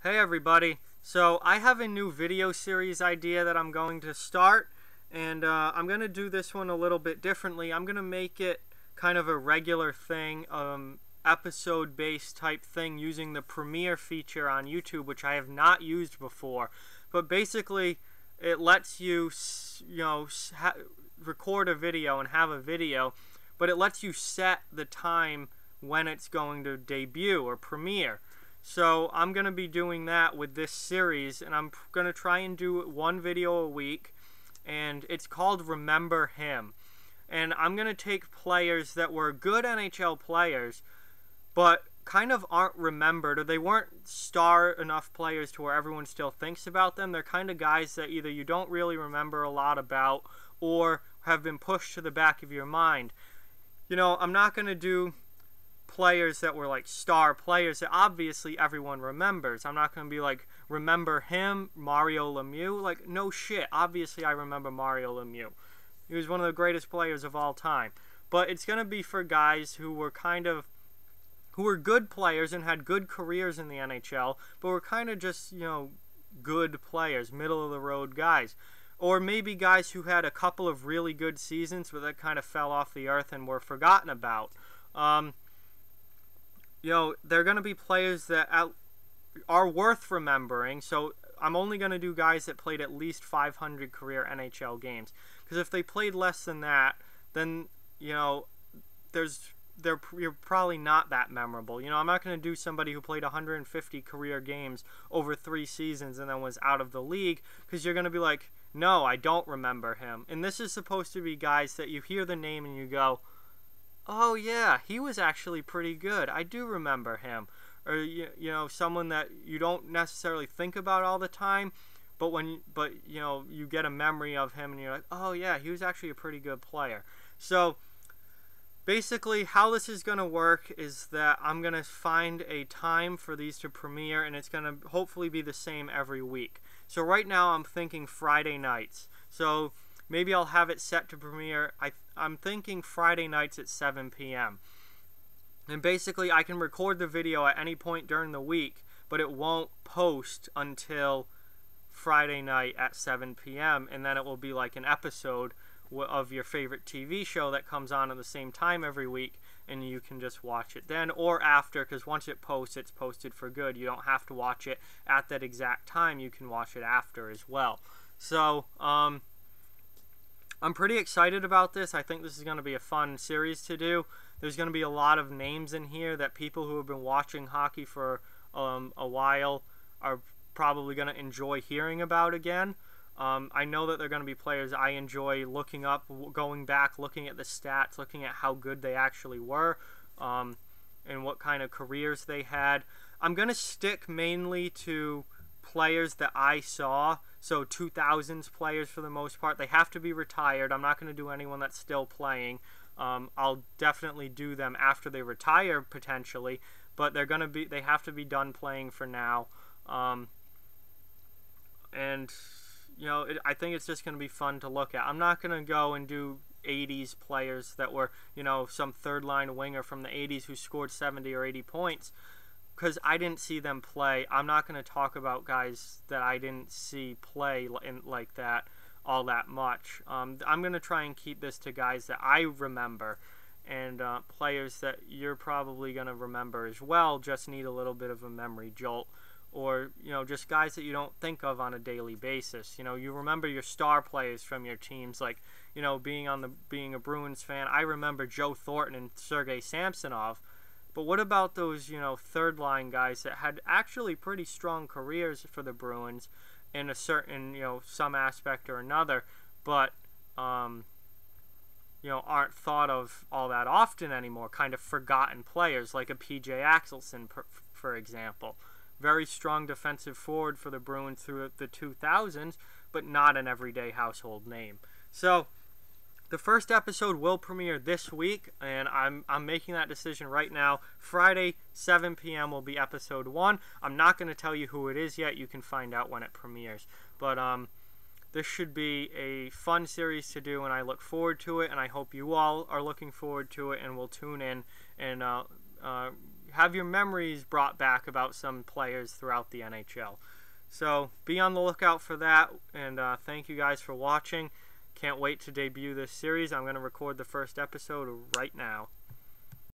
Hey everybody, so I have a new video series idea that I'm going to start, and I'm going to do this one a little bit differently. I'm going to make it kind of a regular thing, episode based type thing using the premiere feature on YouTube, which I have not used before. But basically it lets you, record a video and have a video, but it lets you set the time when it's going to debut or premiere. So I'm going to be doing that with this series, and I'm going to try and do one video a week, and it's called Remember Him. And I'm going to take players that were good NHL players, but kind of aren't remembered, or they weren't star enough players to where everyone still thinks about them. They're kind of guys that either you don't really remember a lot about, or have been pushed to the back of your mind. I'm not going to do players that were like star players that obviously everyone remembers. I'm not going to be like, remember him, Mario Lemieux. Like, no shit. Obviously I remember Mario Lemieux. He was one of the greatest players of all time. But it's going to be for guys who were good players and had good careers in the NHL, but were kind of just, good players, middle of the road guys. Or maybe guys who had a couple of really good seasons but that kind of fell off the earth and were forgotten about. They're going to be players that are worth remembering, so I'm only going to do guys that played at least 500 career NHL games. Because if they played less than that, then, you're probably not that memorable. I'm not going to do somebody who played 150 career games over 3 seasons and then was out of the league, because you're going to be like, no, I don't remember him. And this is supposed to be guys that you hear the name and you go, oh yeah, he was actually pretty good. I do remember him. Or someone that you don't necessarily think about all the time, but you get a memory of him and you're like, oh yeah, he was actually a pretty good player. So basically how this is going to work is that I'm going to find a time for these to premiere, and it's going to hopefully be the same every week. So right now I'm thinking Friday nights. So maybe I'll have it set to premiere. I'm thinking Friday nights at 7 p.m. And basically I can record the video at any point during the week, but it won't post until Friday night at 7 p.m. And then it will be like an episode of your favorite TV show that comes on at the same time every week, and you can just watch it then or after, because once it posts, it's posted for good. You don't have to watch it at that exact time. You can watch it after as well. So, I'm pretty excited about this. I think this is going to be a fun series to do. There's going to be a lot of names in here that people who have been watching hockey for a while are probably going to enjoy hearing about again. I know that they're going to be players I enjoy looking up, going back, looking at the stats, looking at how good they actually were, and what kind of careers they had. I'm going to stick mainly to players that I saw, so 2000s players for the most part. They have to be retired. I'm not going to do anyone that's still playing. I'll definitely do them after they retire potentially, but they have to be done playing for now. I think it's just going to be fun to look at. I'm not going to go and do 80s players that were, some third line winger from the 80s who scored 70 or 80 points, because I didn't see them play. I'm not going to talk about guys that I didn't see play like that all that much. I'm going to try and keep this to guys that I remember, and players that you're probably going to remember as well, just need a little bit of a memory jolt. Or, just guys that you don't think of on a daily basis. You remember your star players from your teams, like, being a Bruins fan. I remember Joe Thornton and Sergei Samsonov. But what about those, third line guys that had actually pretty strong careers for the Bruins in a certain, some aspect or another, but, aren't thought of all that often anymore, kind of forgotten players, like a PJ Axelson, for example. Very strong defensive forward for the Bruins through the 2000s, but not an everyday household name. So the first episode will premiere this week, and I'm making that decision right now. Friday, 7 p.m. will be episode 1. I'm not going to tell you who it is yet. You can find out when it premieres. But this should be a fun series to do, and I look forward to it, and I hope you all are looking forward to it and will tune in and have your memories brought back about some players throughout the NHL. So be on the lookout for that, and thank you guys for watching. Can't wait to debut this series. I'm going to record the first episode right now.